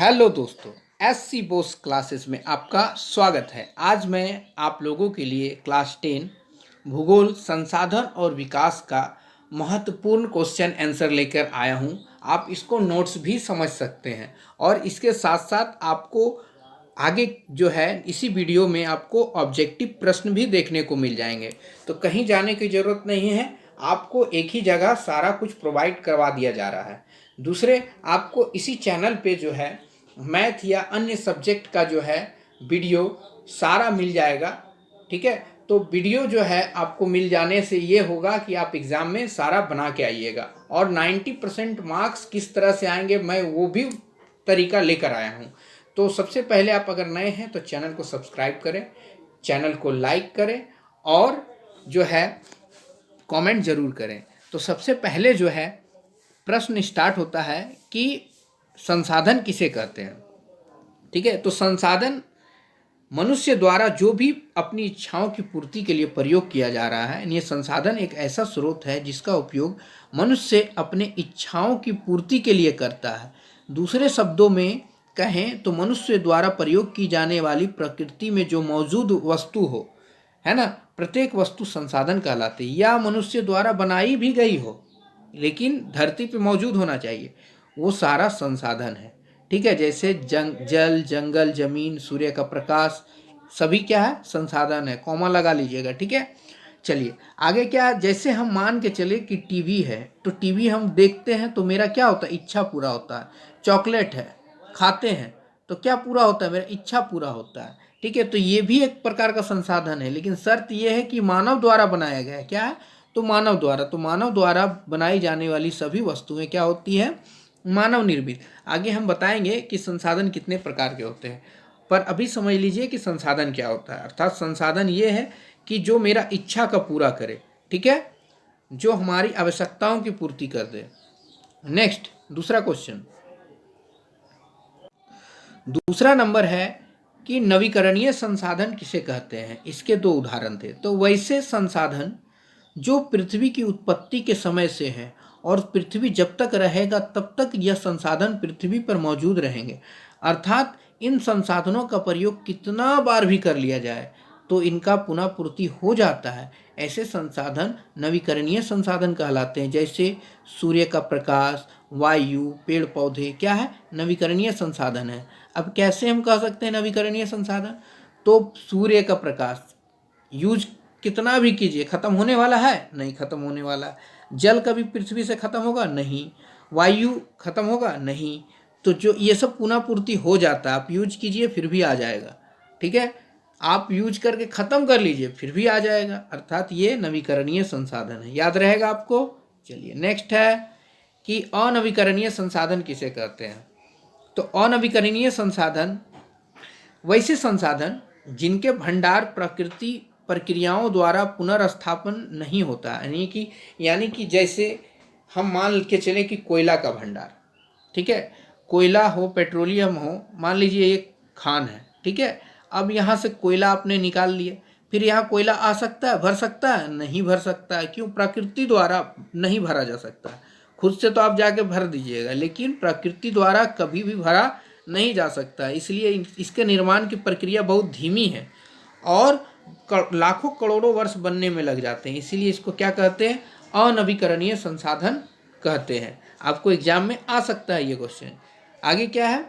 Hello दोस्तों, SC Bose classes में आपका स्वागत है। आज मैं आप लोगों के लिए क्लास 10 भूगोल संसाधन और विकास का महत्वपूर्ण क्वेश्चन आंसर लेकर आया हूं। आप इसको नोट्स भी समझ सकते हैं और इसके साथ साथ आपको आगे जो है इसी वीडियो में आपको ऑब्जेक्टिव प्रश्न भी देखने को मिल जाएंगे। तो कहीं जाने की ज़रूरत नहीं है, आपको एक ही जगह सारा कुछ प्रोवाइड करवा दिया जा रहा है। दूसरे, आपको इसी चैनल पे जो है मैथ या अन्य सब्जेक्ट का जो है वीडियो सारा मिल जाएगा। ठीक है, तो वीडियो जो है आपको मिल जाने से ये होगा कि आप एग्ज़ाम में सारा बना के आइएगा और 90% मार्क्स किस तरह से आएंगे मैं वो भी तरीका लेकर आया हूँ। तो सबसे पहले आप अगर नए हैं तो चैनल को सब्सक्राइब करें, चैनल को लाइक करें और जो है कमेंट ज़रूर करें। तो सबसे पहले जो है प्रश्न स्टार्ट होता है कि संसाधन किसे कहते हैं। ठीक है, तो संसाधन मनुष्य द्वारा जो भी अपनी इच्छाओं की पूर्ति के लिए प्रयोग किया जा रहा है, ये संसाधन एक ऐसा स्रोत है जिसका उपयोग मनुष्य अपने इच्छाओं की पूर्ति के लिए करता है। दूसरे शब्दों में कहें तो मनुष्य द्वारा प्रयोग की जाने वाली प्रकृति में जो मौजूद वस्तु हो, है ना, प्रत्येक वस्तु संसाधन कहलाती है, या मनुष्य द्वारा बनाई भी गई हो लेकिन धरती पे मौजूद होना चाहिए, वो सारा संसाधन है। ठीक है, जैसे जल, जंगल, जमीन, सूर्य का प्रकाश, सभी क्या है, संसाधन है। कॉमा लगा लीजिएगा। ठीक है, चलिए आगे क्या, जैसे हम मान के चले कि टीवी है, तो टीवी हम देखते हैं तो मेरा क्या होता है, इच्छा पूरा होता है। चॉकलेट है, खाते हैं तो क्या पूरा होता है, मेरा इच्छा पूरा होता है। ठीक है, तो ये भी एक प्रकार का संसाधन है, लेकिन शर्त ये है कि मानव द्वारा बनाया गया है। क्या है, तो मानव द्वारा बनाई जाने वाली सभी वस्तुएं क्या होती है, मानव निर्मित। आगे हम बताएंगे कि संसाधन कितने प्रकार के होते हैं, पर अभी समझ लीजिए कि संसाधन क्या होता है। अर्थात संसाधन ये है कि जो मेरा इच्छा का पूरा करे। ठीक है, जो हमारी आवश्यकताओं की पूर्ति कर दे। नेक्स्ट, दूसरा क्वेश्चन, दूसरा नंबर है कि नवीकरणीय संसाधन किसे कहते हैं। इसके दो उदाहरण थे। तो वैसे संसाधन जो पृथ्वी की उत्पत्ति के समय से है और पृथ्वी जब तक रहेगा तब तक यह संसाधन पृथ्वी पर मौजूद रहेंगे। अर्थात इन संसाधनों का प्रयोग कितना बार भी कर लिया जाए तो इनका पुनः पूर्ति हो जाता है। ऐसे संसाधन नवीकरणीय संसाधन कहलाते हैं। जैसे सूर्य का प्रकाश, वायु, पेड़ पौधे क्या है, नवीकरणीय संसाधन है। अब कैसे हम कह सकते हैं नवीकरणीय संसाधन, तो सूर्य का प्रकाश यूज कितना भी कीजिए, खत्म होने वाला है नहीं, खत्म होने वाला। जल कभी पृथ्वी से खत्म होगा नहीं, वायु खत्म होगा नहीं, तो जो ये सब पुनः पूर्ति हो जाता है। आप यूज कीजिए फिर भी आ जाएगा। ठीक है, आप यूज करके खत्म कर लीजिए फिर भी आ जाएगा। अर्थात ये नवीकरणीय संसाधन है, याद रहेगा आपको। चलिए नेक्स्ट है कि अनवीकरणीय संसाधन किसे कहते हैं। तो अनवीकरणीय संसाधन वैसे संसाधन जिनके भंडार प्रकृति प्रक्रियाओं द्वारा पुनर्स्थापन नहीं होता, यानी कि जैसे हम मान के चले कि कोयला का भंडार, ठीक है, कोयला हो, पेट्रोलियम हो, मान लीजिए एक खान है। ठीक है, अब यहाँ से कोयला आपने निकाल लिए, फिर यहाँ कोयला आ सकता है, भर सकता है नहीं, भर सकता है। क्यों, प्रकृति द्वारा नहीं भरा जा सकता। खुद से तो आप जाके भर दीजिएगा, लेकिन प्रकृति द्वारा कभी भी भरा नहीं जा सकता। इसलिए इसके निर्माण की प्रक्रिया बहुत धीमी है और लाखों करोड़ों वर्ष बनने में लग जाते हैं। इसीलिए इसको क्या कहते हैं, अनवीकरणीय संसाधन कहते हैं। आपको एग्जाम में आ सकता है ये क्वेश्चन। आगे क्या है,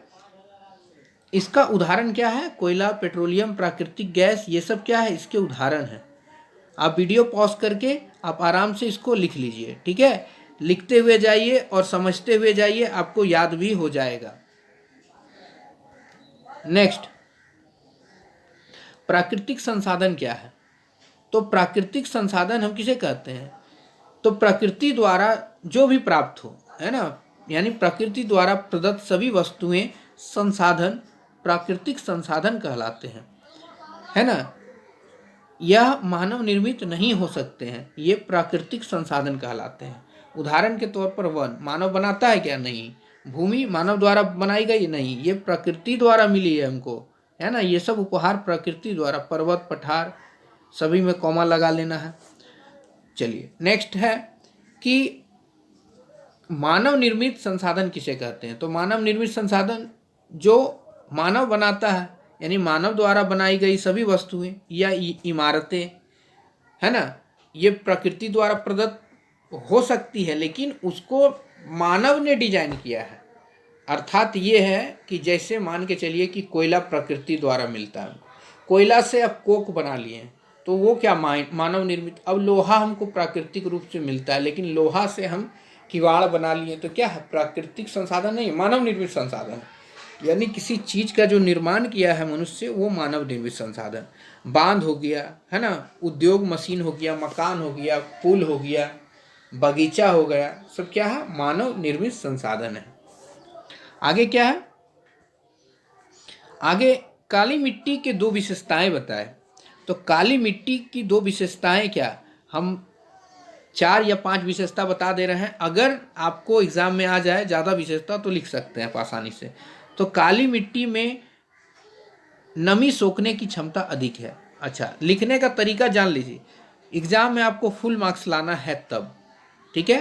इसका उदाहरण क्या है, कोयला, पेट्रोलियम, प्राकृतिक गैस, ये सब क्या है, इसके उदाहरण है। आप वीडियो पॉज करके आप आराम से इसको लिख लीजिए। ठीक है, लिखते हुए जाइए और समझते हुए जाइए, आपको याद भी हो जाएगा। नेक्स्ट, प्राकृतिक संसाधन क्या है। तो प्राकृतिक संसाधन हम किसे कहते हैं, तो प्रकृति द्वारा जो भी प्राप्त हो, है ना, यानी प्रकृति द्वारा प्रदत्त सभी वस्तुएं संसाधन प्राकृतिक संसाधन कहलाते हैं, है ना। यह मानव निर्मित नहीं हो सकते हैं, ये प्राकृतिक संसाधन कहलाते हैं। उदाहरण के तौर पर वन मानव बनाता है क्या, नहीं। भूमि मानव द्वारा बनाई गई नहीं, ये प्रकृति द्वारा मिली है हमको, है ना। ये सब उपहार प्रकृति द्वारा, पर्वत, पठार, सभी में कॉमा लगा लेना है। चलिए नेक्स्ट है कि मानव निर्मित संसाधन किसे कहते हैं। तो मानव निर्मित संसाधन जो मानव बनाता है, यानी मानव द्वारा बनाई गई सभी वस्तुएं या इमारतें, है ना, ये प्रकृति द्वारा प्रदत्त हो सकती है, लेकिन उसको मानव ने डिजाइन किया है। अर्थात ये है कि जैसे मान के चलिए कि कोयला प्रकृति द्वारा मिलता है, कोयला से अब कोक बना लिए, तो वो क्या मानव निर्मित। अब लोहा हमको प्राकृतिक रूप से मिलता है, लेकिन लोहा से हम किवाड़ बना लिए, तो क्या है, प्राकृतिक संसाधन नहीं, मानव निर्मित संसाधन है। यानी किसी चीज का जो निर्माण किया है मनुष्य, वो मानव निर्मित संसाधन। बांध हो गया, है ना, उद्योग मशीन हो गया, मकान हो गया, पुल हो गया, बगीचा हो गया, सब क्या है, मानव निर्मित संसाधन है। आगे क्या है, आगे काली मिट्टी के दो विशेषताएं बताए। तो काली मिट्टी की दो विशेषताएं क्या, हम 4 या 5 विशेषता बता दे रहे हैं। अगर आपको एग्जाम में आ जाए ज़्यादा विशेषता तो लिख सकते हैं आप आसानी से। तो काली मिट्टी में नमी सोखने की क्षमता अधिक है। अच्छा, लिखने का तरीका जान लीजिए, एग्जाम में आपको फुल मार्क्स लाना है तब, ठीक है।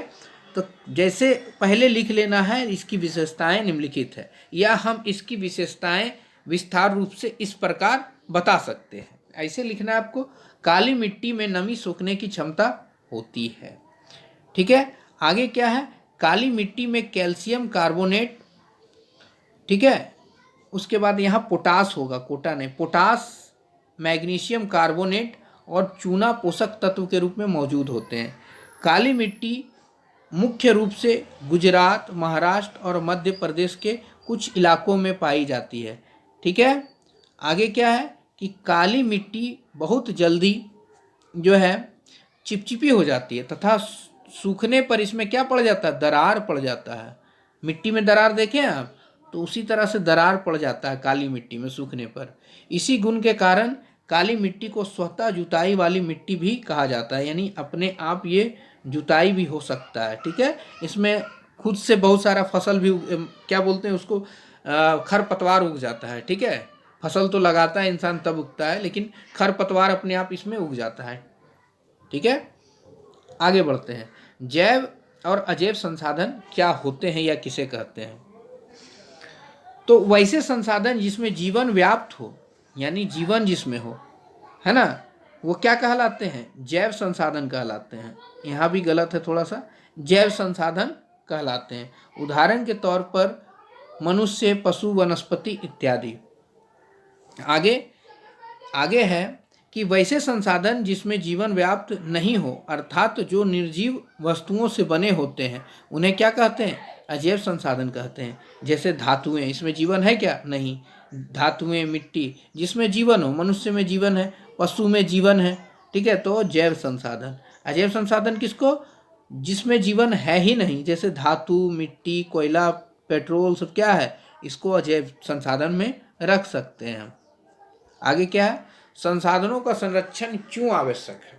तो जैसे पहले लिख लेना है, इसकी विशेषताएं निम्नलिखित है, या हम इसकी विशेषताएं विस्तार रूप से इस प्रकार बता सकते हैं। ऐसे लिखना है आपको, काली मिट्टी में नमी सोखने की क्षमता होती है, ठीक है। आगे क्या है, काली मिट्टी में कैल्शियम कार्बोनेट, ठीक है। उसके बाद यहाँ पोटास होगा, कोटा नहीं, पोटास, मैग्नीशियम कार्बोनेट और चूना पोषक तत्व के रूप में मौजूद होते हैं। काली मिट्टी मुख्य रूप से गुजरात, महाराष्ट्र और मध्य प्रदेश के कुछ इलाकों में पाई जाती है, ठीक है। आगे क्या है कि काली मिट्टी बहुत जल्दी जो है चिपचिपी हो जाती है तथा सूखने पर इसमें क्या पड़ जाता है, दरार पड़ जाता है। मिट्टी में दरार देखें आप, तो उसी तरह से दरार पड़ जाता है काली मिट्टी में सूखने पर। इसी गुण के कारण काली मिट्टी को स्वतः जुताई वाली मिट्टी भी कहा जाता है, यानी अपने आप ये जुताई भी हो सकता है, ठीक है। इसमें खुद से बहुत सारा फसल भी क्या बोलते हैं उसको, खरपतवार उग जाता है, ठीक है। फसल तो लगाता है इंसान तब उगता है, लेकिन खरपतवार अपने आप इसमें उग जाता है, ठीक है। आगे बढ़ते हैं, जैव और अजैव संसाधन क्या होते हैं या किसे कहते हैं। तो वैसे संसाधन जिसमें जीवन व्याप्त हो, यानी जीवन जिसमें हो, है ना, वो क्या कहलाते हैं, जैव संसाधन कहलाते हैं। यहाँ भी गलत है थोड़ा सा, जैव संसाधन कहलाते हैं। उदाहरण के तौर पर मनुष्य, पशु, वनस्पति इत्यादि। आगे है कि वैसे संसाधन जिसमें जीवन व्याप्त नहीं हो, अर्थात जो निर्जीव वस्तुओं से बने होते हैं, उन्हें क्या कहते हैं, अजैव संसाधन कहते हैं। जैसे धातुएं, इसमें जीवन है क्या, नहीं। धातुएं, मिट्टी, जिसमें जीवन हो, मनुष्य में जीवन है, पशु में जीवन है, ठीक है, तो जैव संसाधन। अजैव संसाधन किसको, जिसमें जीवन है ही नहीं, जैसे धातु, मिट्टी, कोयला, पेट्रोल, सब क्या है, इसको अजैव संसाधन में रख सकते हैं हम। आगे क्या है, संसाधनों का संरक्षण क्यों आवश्यक है।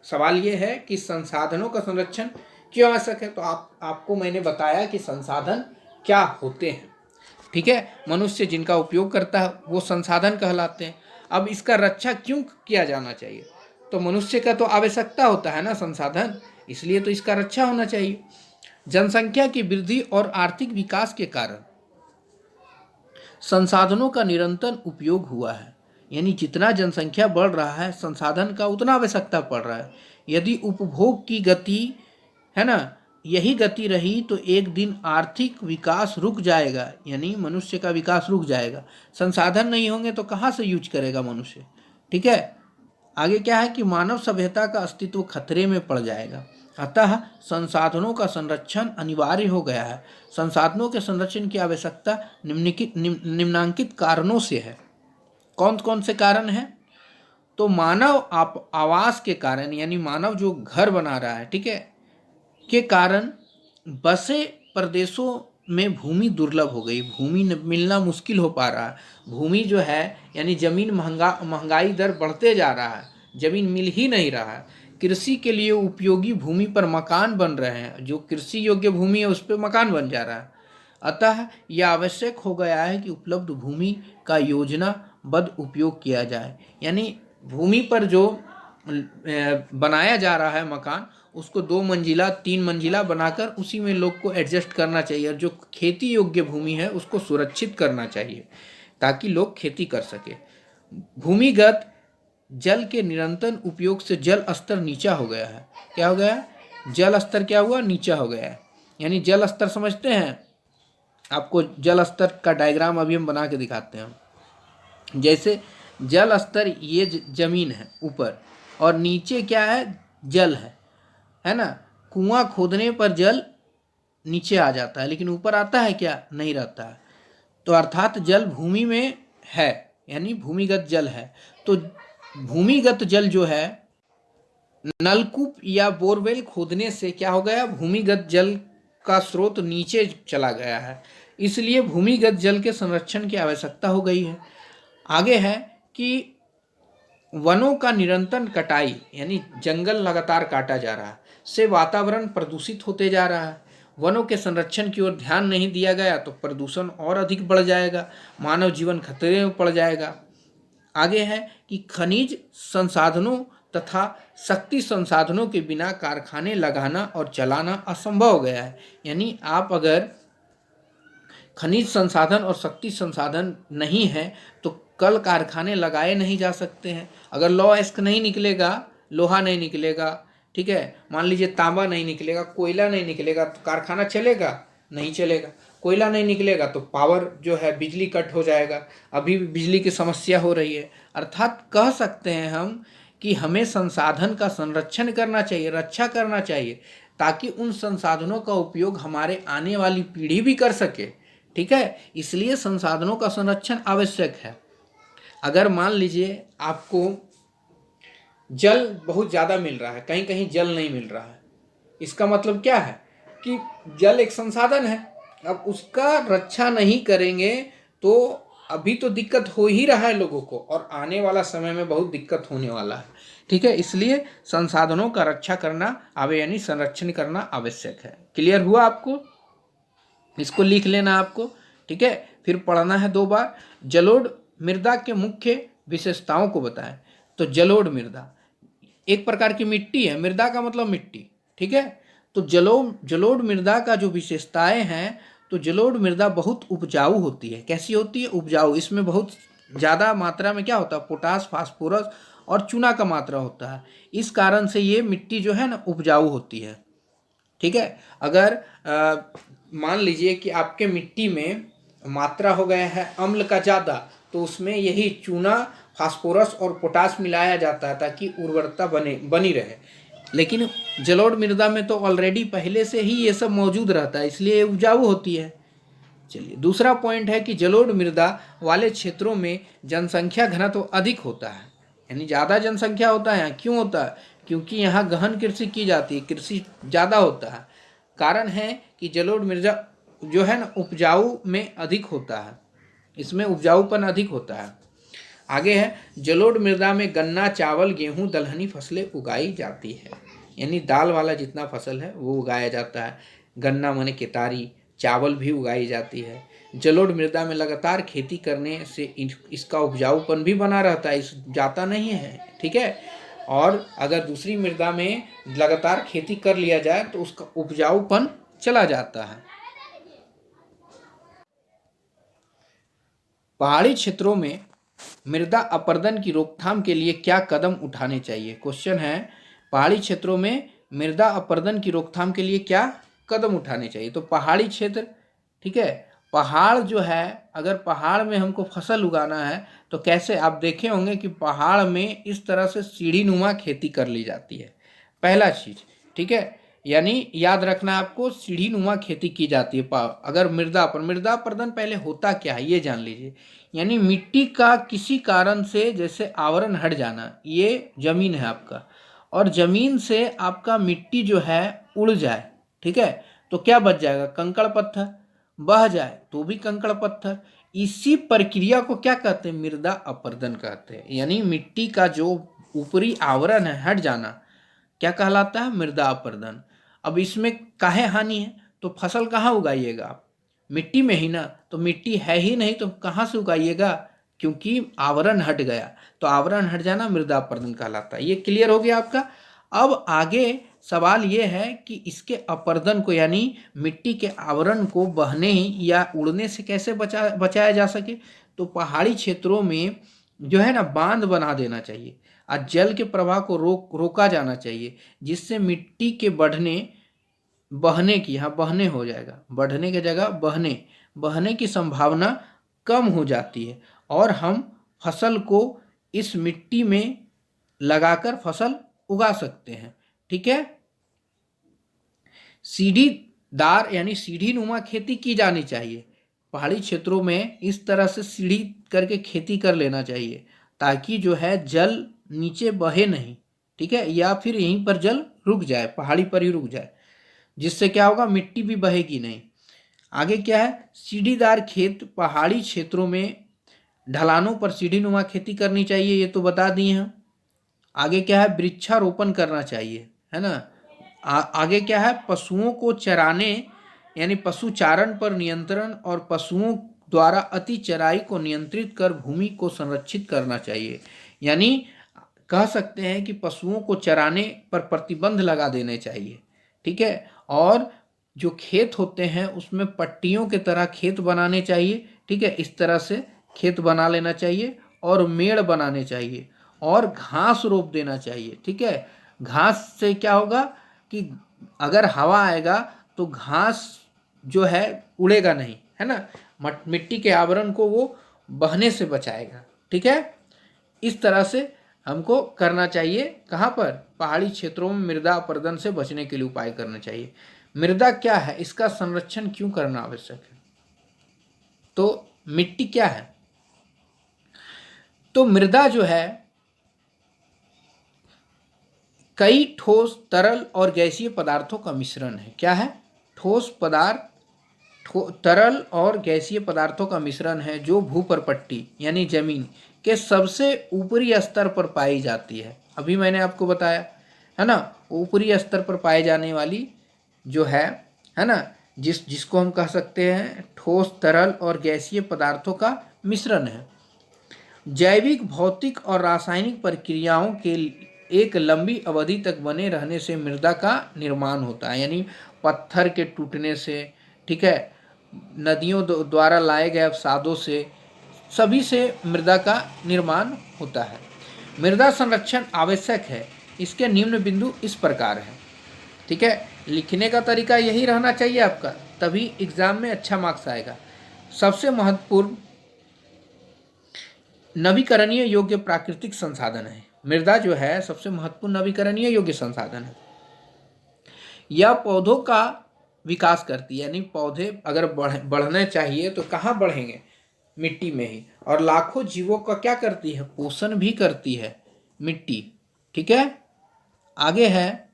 सवाल ये है कि संसाधनों का संरक्षण क्यों आवश्यक है। तो आपको मैंने बताया कि संसाधन क्या होते हैं, ठीक है। मनुष्य जिनका उपयोग करता है वो संसाधन कहलाते हैं। अब इसका रक्षा क्यों किया जाना चाहिए, तो मनुष्य का तो आवश्यकता होता है ना संसाधन, इसलिए तो इसका रक्षा होना चाहिए। जनसंख्या की वृद्धि और आर्थिक विकास के कारण संसाधनों का निरंतर उपयोग हुआ है, यानी जितना जनसंख्या बढ़ रहा है संसाधन का उतना आवश्यकता पड़ रहा है। यदि उपभोग की गति, है ना, यही गति रही तो एक दिन आर्थिक विकास रुक जाएगा, यानी मनुष्य का विकास रुक जाएगा। संसाधन नहीं होंगे तो कहाँ से यूज करेगा मनुष्य, ठीक है। आगे क्या है कि मानव सभ्यता का अस्तित्व खतरे में पड़ जाएगा, अतः संसाधनों का संरक्षण अनिवार्य हो गया है। संसाधनों के संरक्षण की आवश्यकता निम्नांकित कारणों से है। कौन कौन से कारण हैं, तो मानव आवास के कारण, यानी मानव जो घर बना रहा है, ठीक है, के कारण बसे प्रदेशों में भूमि दुर्लभ हो गई, भूमि मिलना मुश्किल हो पा रहा है। भूमि जो है, यानी जमीन महंगाई दर बढ़ते जा रहा है, जमीन मिल ही नहीं रहा है। कृषि के लिए उपयोगी भूमि पर मकान बन रहे हैं, जो कृषि योग्य भूमि है उस पर मकान बन जा रहा है। अतः यह आवश्यक हो गया है कि उपलब्ध भूमि का योजनाबद्ध उपयोग किया जाए, यानी भूमि पर जो बनाया जा रहा है मकान, उसको 2 मंजिला 3 मंजिला बनाकर उसी में लोग को एडजस्ट करना चाहिए, और जो खेती योग्य भूमि है उसको सुरक्षित करना चाहिए ताकि लोग खेती कर सके। भूमिगत जल के निरंतर उपयोग से जल स्तर नीचा हो गया है। क्या हो गया? जल स्तर क्या हुआ? नीचा हो गया है। यानी जल स्तर समझते हैं? आपको जल स्तर का डायग्राम अभी हम बना के दिखाते हैं। जैसे जल स्तर ये जमीन है ऊपर, और नीचे क्या है? जल है ना। कुआं खोदने पर जल नीचे आ जाता है, लेकिन ऊपर आता है क्या? नहीं रहता है। तो अर्थात जल भूमि में है, यानी भूमिगत जल है। तो भूमिगत जल जो है, नलकूप या बोरवेल खोदने से क्या हो गया? भूमिगत जल का स्रोत नीचे चला गया है, इसलिए भूमिगत जल के संरक्षण की आवश्यकता हो गई है। आगे है कि वनों का निरंतर कटाई, यानी जंगल लगातार काटा जा रहा है, से वातावरण प्रदूषित होते जा रहा है। वनों के संरक्षण की ओर ध्यान नहीं दिया गया तो प्रदूषण और अधिक बढ़ जाएगा, मानव जीवन खतरे में पड़ जाएगा। आगे है कि खनिज संसाधनों तथा शक्ति संसाधनों के बिना कारखाने लगाना और चलाना असंभव हो गया है। यानी आप अगर खनिज संसाधन और शक्ति संसाधन नहीं है तो कल कारखाने लगाए नहीं जा सकते हैं। अगर लौह अयस्क नहीं निकलेगा, लोहा नहीं निकलेगा, ठीक है, मान लीजिए तांबा नहीं निकलेगा, कोयला नहीं निकलेगा, तो कारखाना चलेगा? नहीं चलेगा। कोयला नहीं निकलेगा तो पावर जो है, बिजली कट हो जाएगा। अभी भी बिजली की समस्या हो रही है। अर्थात कह सकते हैं हम कि हमें संसाधन का संरक्षण करना चाहिए, रक्षा करना चाहिए, ताकि उन संसाधनों का उपयोग हमारे आने वाली पीढ़ी भी कर सके। ठीक है, इसलिए संसाधनों का संरक्षण आवश्यक है। अगर मान लीजिए आपको जल बहुत ज़्यादा मिल रहा है, कहीं कहीं जल नहीं मिल रहा है, इसका मतलब क्या है? कि जल एक संसाधन है, अब उसका रक्षा नहीं करेंगे तो अभी तो दिक्कत हो ही रहा है लोगों को, और आने वाला समय में बहुत दिक्कत होने वाला है। ठीक है, इसलिए संसाधनों का रक्षा करना यानी संरक्षण करना आवश्यक है। क्लियर हुआ आपको? इसको लिख लेना आपको। ठीक है, फिर पढ़ना है 2 बार। जलोढ़ मृदा के मुख्य विशेषताओं को बताएं। तो जलोढ़ मृदा एक प्रकार की मिट्टी है, मृदा का मतलब मिट्टी। ठीक है, तो जलोढ़ मृदा का जो विशेषताएं हैं, तो जलोढ़ मृदा बहुत उपजाऊ होती है। कैसी होती है? उपजाऊ। इसमें बहुत ज़्यादा मात्रा में क्या होता है? पोटास, फास्फोरस और चूना का मात्रा होता है। इस कारण से ये मिट्टी जो है ना, उपजाऊ होती है। ठीक है, अगर मान लीजिए कि आपके मिट्टी में मात्रा हो गया है अम्ल का ज़्यादा, तो उसमें यही चूना, फास्फोरस और पोटास मिलाया जाता है ताकि उर्वरता बनी रहे। लेकिन जलोढ़ मृदा में तो ऑलरेडी पहले से ही ये सब मौजूद रहता है, इसलिए उपजाऊ होती है। चलिए, दूसरा पॉइंट है कि जलोढ़ मृदा वाले क्षेत्रों में जनसंख्या घनत्व अधिक होता है, यानी ज़्यादा जनसंख्या होता है यहाँ। क्यों होता है? क्योंकि यहाँ गहन कृषि की जाती है, कृषि ज़्यादा होता है। कारण है कि जलोढ़ मृदा जो है ना, उपजाऊ में अधिक होता है, इसमें उपजाऊपन अधिक होता है। आगे है, जलोढ़ मृदा में गन्ना, चावल, गेहूं, दलहनी फसलें उगाई जाती है, यानी दाल वाला जितना फसल है वो उगाया जाता है। गन्ना माने केतारी, चावल भी उगाई जाती है। जलोढ़ मृदा में लगातार खेती करने से इसका उपजाऊपन भी बना रहता है, इस जाता नहीं है। ठीक है, और अगर दूसरी मृदा में लगातार खेती कर लिया जाए तो उसका उपजाऊपन चला जाता है। पहाड़ी क्षेत्रों में मृदा अपरदन की रोकथाम के लिए क्या कदम उठाने चाहिए? क्वेश्चन है, पहाड़ी क्षेत्रों में मृदा अपरदन की रोकथाम के लिए क्या कदम उठाने चाहिए? तो पहाड़ी क्षेत्र, ठीक है, पहाड़ जो है, अगर पहाड़ में हमको फसल उगाना है तो कैसे? आप देखे होंगे कि पहाड़ में इस तरह से सीढ़ी नुमा खेती कर ली जाती है, पहला चीज़। ठीक है, यानी याद रखना आपको, सीढ़ी नुमा खेती की जाती है। अगर मृदा अपरदन पहले होता क्या है ये जान लीजिए। यानी मिट्टी का किसी कारण से जैसे आवरण हट जाना, ये जमीन है आपका, और जमीन से आपका मिट्टी जो है उड़ जाए, ठीक है, तो क्या बच जाएगा? कंकड़ पत्थर। बह जाए तो भी कंकड़ पत्थर। इसी प्रक्रिया को क्या कहते हैं? मृदा अपरदन कहते हैं। यानी मिट्टी का जो ऊपरी आवरण है हट जाना, क्या कहलाता है? मृदा अपरदन। अब इसमें काहे हानि है? तो फसल कहाँ उगाइएगा आप? मिट्टी में ही ना। तो मिट्टी है ही नहीं तो कहाँ से उगाइएगा? क्योंकि आवरण हट गया, तो आवरण हट जाना मृदा अपरदन कहलाता है। ये क्लियर हो गया आपका। अब आगे सवाल ये है कि इसके अपरदन को यानी मिट्टी के आवरण को बहने या उड़ने से कैसे बचाया जा सके। तो पहाड़ी क्षेत्रों में जो है ना बांध बना देना चाहिए और जल के प्रवाह को रोका जाना चाहिए, जिससे मिट्टी के बहने की, हाँ बहने हो जाएगा, बढ़ने की जगह बहने की संभावना कम हो जाती है और हम फसल को इस मिट्टी में लगाकर फसल उगा सकते हैं। ठीक है। सीढ़ीदार यानी सीढ़ी नुमा खेती की जानी चाहिए। पहाड़ी क्षेत्रों में इस तरह से सीढ़ी करके खेती कर लेना चाहिए ताकि जो है जल नीचे बहे नहीं, ठीक है, या फिर यहीं पर जल रुक जाए, पहाड़ी पर ही रुक जाए, जिससे क्या होगा मिट्टी भी बहेगी नहीं। आगे क्या है, सीढ़ीदार खेत पहाड़ी क्षेत्रों में ढलानों पर सीढ़ी नुमा खेती करनी चाहिए, ये तो बता दिए हैं। आगे क्या है, वृक्षारोपण करना चाहिए, है ना। आगे क्या है, पशुओं को चराने यानी पशु चारण पर नियंत्रण और पशुओं द्वारा अति चराई को नियंत्रित कर भूमि को संरक्षित करना चाहिए। यानी कह सकते हैं कि पशुओं को चराने पर प्रतिबंध लगा देने चाहिए। ठीक है। और जो खेत होते हैं उसमें पट्टियों के तरह खेत बनाने चाहिए। ठीक है, इस तरह से खेत बना लेना चाहिए और मेड़ बनाने चाहिए और घास रोप देना चाहिए। ठीक है, घास से क्या होगा कि अगर हवा आएगा तो घास जो है उड़ेगा नहीं, है ना, मिट्टी के आवरण को वो बहने से बचाएगा। ठीक है, इस तरह से हमको करना चाहिए। कहाँ पर, पहाड़ी क्षेत्रों में मृदा अपरदन से बचने के लिए उपाय करने चाहिए। मृदा क्या है, इसका संरक्षण क्यों करना आवश्यक है। तो मिट्टी क्या है, तो मृदा जो है कई ठोस तरल और गैसीय पदार्थों का मिश्रण है। क्या है, ठोस पदार्थ तरल और गैसीय पदार्थों का मिश्रण है जो भूपर्पट्टी यानी जमीन के सबसे ऊपरी स्तर पर पाई जाती है। अभी मैंने आपको बताया है ना, ऊपरी स्तर पर पाए जाने वाली जो है ना, जिसको हम कह सकते हैं ठोस तरल और गैसीय पदार्थों का मिश्रण है। जैविक भौतिक और रासायनिक प्रक्रियाओं के एक लंबी अवधि तक बने रहने से मृदा का निर्माण होता है, यानी पत्थर के टूटने से, ठीक है, नदियों द्वारा लाए गए अवसादों से, सभी से मृदा का निर्माण होता है। मृदा संरक्षण आवश्यक है। इसके निम्न बिंदु इस प्रकार है। ठीक है, लिखने का तरीका यही रहना चाहिए आपका, तभी एग्जाम में अच्छा मार्क्स आएगा। सबसे महत्वपूर्ण नवीकरणीय योग्य प्राकृतिक संसाधन है। मृदा जो है सबसे महत्वपूर्ण नवीकरणीय योग्य संसाधन है। यह पौधों का विकास करती है, यानी पौधे अगर बढ़ने चाहिए तो कहाँ बढ़ेंगे, मिट्टी में ही। और लाखों जीवों का क्या करती है, पोषण भी करती है मिट्टी। ठीक है, आगे है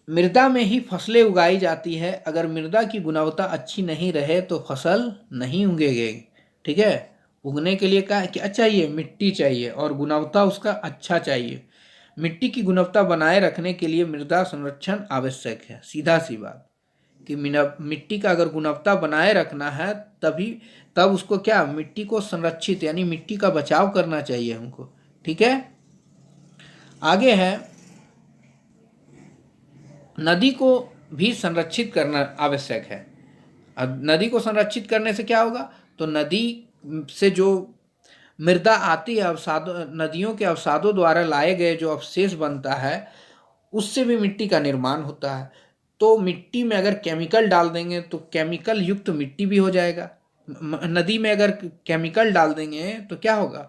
मृदा में ही फसलें उगाई जाती है। अगर मृदा की गुणवत्ता अच्छी नहीं रहे तो फसल नहीं उगेगी। ठीक है, उगने के लिए क्या चाहिए, मिट्टी चाहिए और गुणवत्ता उसका अच्छा चाहिए। मिट्टी की गुणवत्ता बनाए रखने के लिए मृदा संरक्षण आवश्यक है। सीधा सी बात कि मिट्टी का अगर गुणवत्ता बनाए रखना है तब उसको क्या, मिट्टी को संरक्षित यानी मिट्टी का बचाव करना चाहिए हमको। ठीक है, आगे है नदी को भी संरक्षित करना आवश्यक है। अब नदी को संरक्षित करने से क्या होगा, तो नदी से जो मृदा आती है अवसादों, नदियों के अवसादों द्वारा लाए गए जो अवशेष बनता है उससे भी मिट्टी का निर्माण होता है। तो मिट्टी में अगर केमिकल डाल देंगे तो केमिकल युक्त मिट्टी भी हो जाएगा। नदी में अगर केमिकल डाल देंगे तो क्या होगा,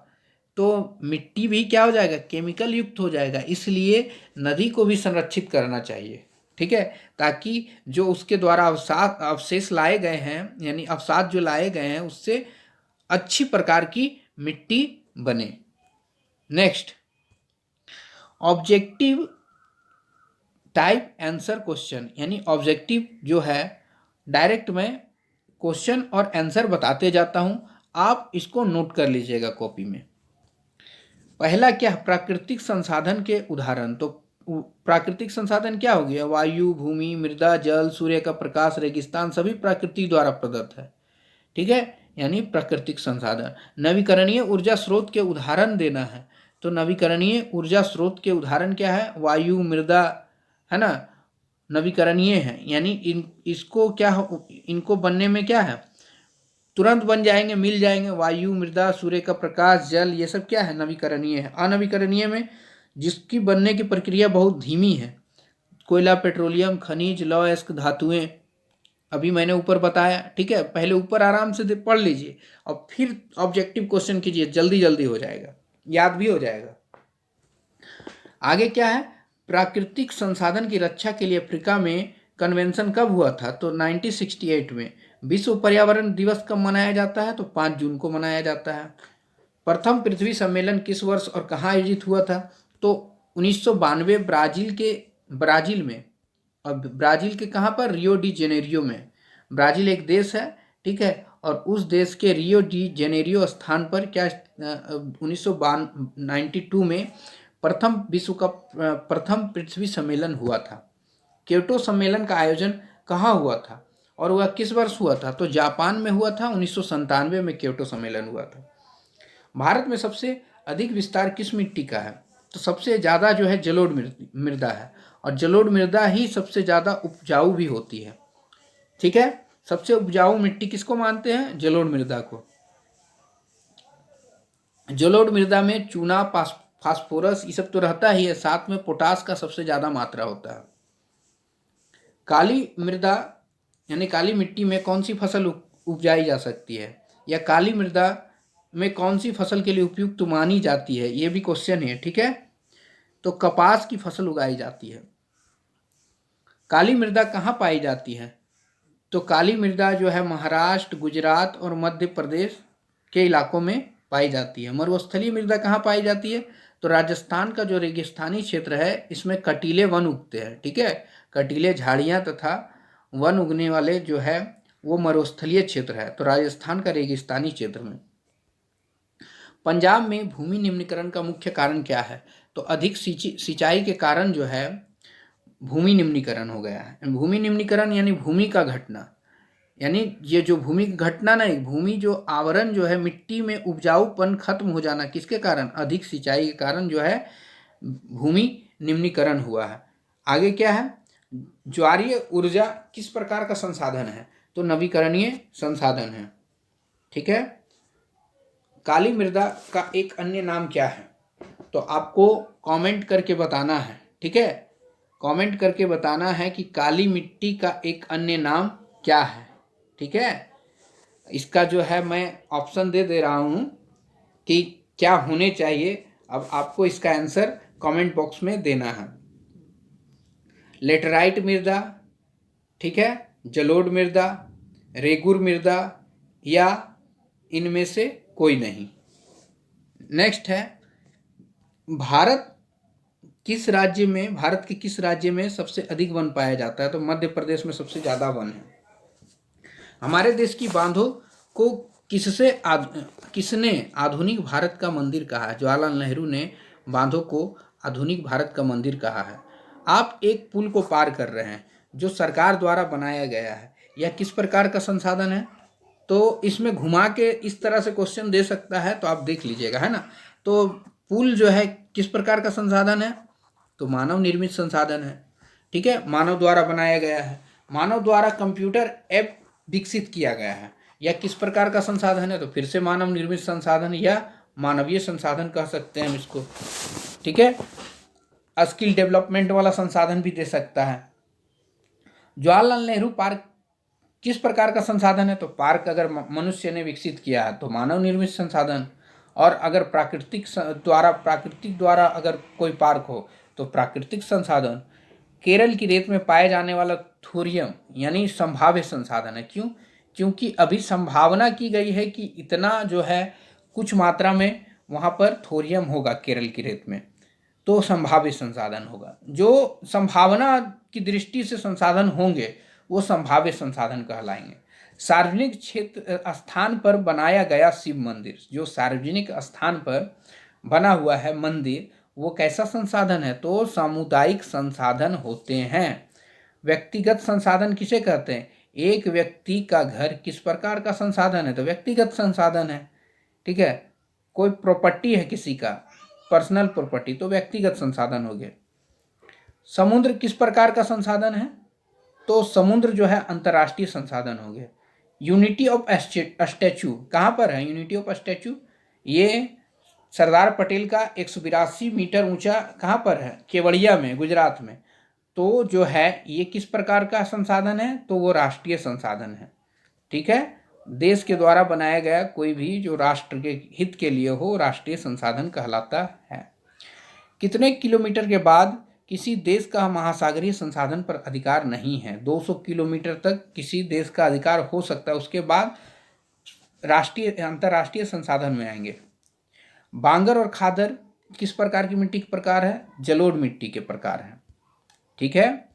तो मिट्टी भी क्या हो जाएगा, केमिकल युक्त हो जाएगा। इसलिए नदी को भी संरक्षित करना चाहिए। ठीक है, ताकि जो उसके द्वारा अवशेष लाए गए हैं यानी अवसाद जो लाए गए हैं उससे अच्छी प्रकार की मिट्टी बने। Next, objective type answer question, यानी ऑब्जेक्टिव जो है डायरेक्ट मैं क्वेश्चन और आंसर बताते जाता हूं, आप इसको नोट कर लीजिएगा कॉपी में। पहला क्या, प्राकृतिक संसाधन के उदाहरण। तो प्राकृतिक संसाधन क्या हो गया? वायु, भूमि, मृदा, जल, सूर्य का प्रकाश, रेगिस्तान सभी प्रकृति द्वारा प्रदत्त है। ठीक है, यानी प्राकृतिक संसाधन। नवीकरणीय ऊर्जा स्रोत के उदाहरण देना है, तो नवीकरणीय ऊर्जा स्रोत के उदाहरण क्या है? वायु, मृदा, है ना, नवीकरणीय है, यानी इसको क्या इनको बनने में क्या है, तुरंत बन जाएंगे, मिल जाएंगे। वायु, मृदा, सूर्य का प्रकाश, जल, ये सब क्या है? नवीकरणीय है। अनवीकरणीय में जिसकी बनने की प्रक्रिया बहुत धीमी है, कोयला, पेट्रोलियम, खनिज, लौह अयस्क धातुएं, अभी मैंने ऊपर बताया। ठीक है, पहले ऊपर आराम से पढ़ लीजिए और फिर ऑब्जेक्टिव क्वेश्चन कीजिए, जल्दी जल्दी हो जाएगा, याद भी हो जाएगा। आगे क्या है? प्राकृतिक संसाधन की रक्षा के लिए अफ्रीका में कन्वेंशन कब हुआ था? तो 1968 में। विश्व पर्यावरण दिवस कब मनाया जाता है? तो 5 जून को मनाया जाता है। प्रथम पृथ्वी सम्मेलन किस वर्ष और कहाँ आयोजित हुआ था? तो 1992 ब्राजील में। अब ब्राजील के कहाँ पर? रियो डी जेनेरियो में। ब्राजील एक देश है, ठीक है, और उस देश के रियो डी जेनेरियो स्थान पर क्या 1992 में प्रथम पृथ्वी सम्मेलन हुआ था। क्योटो सम्मेलन का आयोजन कहाँ हुआ था और वह किस वर्ष हुआ था? तो जापान में हुआ था, 1997 में क्योटो सम्मेलन हुआ था। भारत में सबसे अधिक विस्तार किस मिट्टी का है? तो सबसे ज़्यादा जो है जलोढ़ मृदा है, और जलोढ़ मृदा ही सबसे ज़्यादा उपजाऊ भी होती है। ठीक है, सबसे उपजाऊ मिट्टी किसको मानते हैं? जलोढ़ मृदा को। जलोढ़ मृदा में चूना, फास्फोरस ये सब तो रहता ही है, साथ में पोटास का सबसे ज़्यादा मात्रा होता है। काली मृदा यानी काली मिट्टी में कौन सी फसल उपजाई जा सकती है, या काली मृदा में कौन सी फसल के लिए उपयुक्त मानी जाती है, ये भी क्वेश्चन है। ठीक है, तो कपास की फसल उगाई जाती है। काली मृदा कहाँ पाई जाती है? तो काली मृदा जो है महाराष्ट्र, गुजरात और मध्य प्रदेश के इलाकों में पाई जाती है। मरुस्थलीय मृदा कहाँ पाई जाती है? तो राजस्थान का जो रेगिस्तानी क्षेत्र है, इसमें कटीले वन उगते हैं। ठीक है, कटीले झाड़ियाँ तथा वन उगने वाले जो है वो मरुस्थलीय क्षेत्र है, तो राजस्थान का रेगिस्तानी क्षेत्र में। पंजाब में भूमि निम्नीकरण का मुख्य कारण क्या है? तो अधिक सिंचाई के कारण जो है भूमि निम्नीकरण हो गया है। भूमि निम्नीकरण यानी भूमि का घटना, यानी ये जो भूमि की घटना ना, भूमि जो आवरण जो है मिट्टी में उपजाऊपन खत्म हो जाना, किसके कारण? अधिक सिंचाई के कारण जो है भूमि निम्नीकरण हुआ है। आगे क्या है? ज्वारीय ऊर्जा किस प्रकार का संसाधन है? तो नवीकरणीय संसाधन है। ठीक है, काली मृदा का एक अन्य नाम क्या है? तो आपको कमेंट करके बताना है। ठीक है, कमेंट करके बताना है कि काली मिट्टी का एक अन्य नाम क्या है। ठीक है, इसका जो है मैं ऑप्शन दे रहा हूँ कि क्या होने चाहिए। अब आपको इसका आंसर कमेंट बॉक्स में देना है। लेटराइट मृदा, ठीक है, जलोढ़ मृदा, रेगुर मृदा, या इनमें से कोई नहीं। नेक्स्ट है, भारत के किस राज्य में सबसे अधिक वन पाया जाता है? तो मध्य प्रदेश में सबसे ज़्यादा वन है। हमारे देश की बांधों को किसने आधुनिक भारत का मंदिर कहा है? जवाहरलाल नेहरू ने बांधों को आधुनिक भारत का मंदिर कहा है। आप एक पुल को पार कर रहे हैं जो सरकार द्वारा बनाया गया है, यह किस प्रकार का संसाधन है? तो इसमें घुमा के इस तरह से क्वेश्चन दे सकता है, तो आप देख लीजिएगा, है ना। तो पुल जो है किस प्रकार का संसाधन है? तो मानव निर्मित संसाधन है। ठीक है, मानव द्वारा बनाया गया है। मानव द्वारा कंप्यूटर ऐप विकसित किया गया है, यह किस प्रकार का संसाधन है? तो फिर से मानव निर्मित संसाधन या मानवीय संसाधन कह सकते हैं हम इसको। ठीक है, स्किल डेवलपमेंट वाला संसाधन भी दे सकता है। जवाहरलाल नेहरू पार्क किस प्रकार का संसाधन है? तो पार्क अगर मनुष्य ने विकसित किया है तो मानव निर्मित संसाधन, और अगर प्राकृतिक द्वारा अगर कोई पार्क हो तो प्राकृतिक संसाधन। केरल की रेत में पाए जाने वाला थोरियम यानी संभाव्य संसाधन है। क्यों? क्योंकि अभी संभावना की गई है कि इतना जो है कुछ मात्रा में वहाँ पर थोरियम होगा केरल की रेत में, तो संभाव्य संसाधन होगा। जो संभावना की दृष्टि से संसाधन होंगे वो संभाव्य संसाधन कहलाएंगे। सार्वजनिक क्षेत्र स्थान पर बनाया गया शिव मंदिर, जो सार्वजनिक स्थान पर बना हुआ है मंदिर, वो कैसा संसाधन है? तो सामुदायिक संसाधन होते हैं। व्यक्तिगत संसाधन किसे कहते हैं? एक व्यक्ति का घर किस प्रकार का संसाधन है? तो व्यक्तिगत संसाधन है। ठीक है, कोई प्रॉपर्टी है किसी का, पर्सनल प्रॉपर्टी, तो व्यक्तिगत संसाधन हो गया। समुद्र किस प्रकार का संसाधन है? तो समुद्र जो है अंतर्राष्ट्रीय संसाधन हो गया। यूनिटी ऑफ स्टैचू कहाँ पर है? यूनिटी ऑफ स्टैचू ये सरदार पटेल का 182 मीटर ऊंचा कहाँ पर है? केवड़िया में, गुजरात में। तो जो है ये किस प्रकार का संसाधन है? तो वो राष्ट्रीय संसाधन है। ठीक है, देश के द्वारा बनाया गया कोई भी जो राष्ट्र के हित के लिए हो राष्ट्रीय संसाधन कहलाता है। कितने किलोमीटर के बाद किसी देश का महासागरीय संसाधन पर अधिकार नहीं है? 200 किलोमीटर तक किसी देश का अधिकार हो सकता है, उसके बाद राष्ट्रीय अंतर्राष्ट्रीय संसाधन में आएंगे। बांगर और खादर किस प्रकार की मिट्टी के प्रकार है? जलोढ़ मिट्टी के प्रकार है। ठीक है,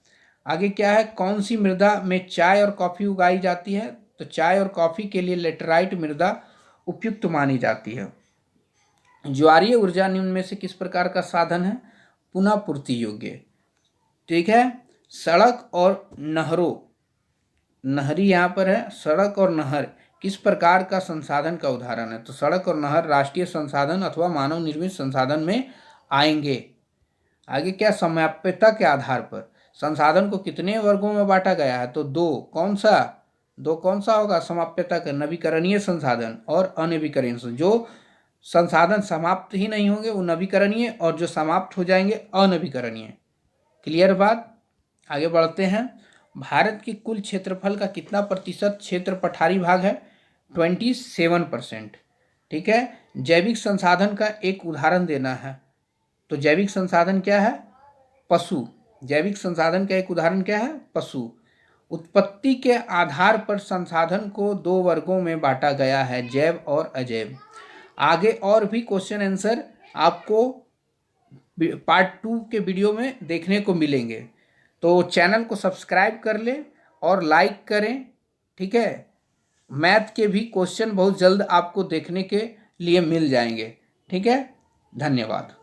आगे क्या है? कौन सी मृदा में चाय और कॉफी उगाई जाती है? तो चाय और कॉफी के लिए लेटराइट मृदा उपयुक्त मानी जाती है। ज्वारीय ऊर्जा निम्न में से किस प्रकार का साधन है? पुनः पूर्ति योग्य। ठीक है, सड़क और नहरों, नहरी यहाँ पर है, सड़क और नहर किस प्रकार का संसाधन का उदाहरण है? तो सड़क और नहर राष्ट्रीय संसाधन अथवा मानव निर्मित संसाधन में आएंगे। आगे क्या? समयाप्यता के आधार पर संसाधन को कितने वर्गों में बांटा गया है? तो दो। कौन सा होगा? समाप्यता का नवीकरणीय संसाधन और अनवीकरणीय। जो संसाधन समाप्त ही नहीं होंगे वो नवीकरणीय, और जो समाप्त हो जाएंगे अनवीकरणीय। क्लियर बात? आगे बढ़ते हैं। भारत की कुल क्षेत्रफल का कितना प्रतिशत क्षेत्र पठारी भाग है? 27%। ठीक है, जैविक संसाधन का एक उदाहरण देना है। तो जैविक संसाधन क्या है? पशु। जैविक संसाधन का एक उदाहरण क्या है? पशु। उत्पत्ति के आधार पर संसाधन को दो वर्गों में बांटा गया है, जैव और अजैव। आगे और भी क्वेश्चन आंसर आपको पार्ट 2 के वीडियो में देखने को मिलेंगे, तो चैनल को सब्सक्राइब कर लें और लाइक करें। ठीक है, मैथ के भी क्वेश्चन बहुत जल्द आपको देखने के लिए मिल जाएंगे। ठीक है, धन्यवाद।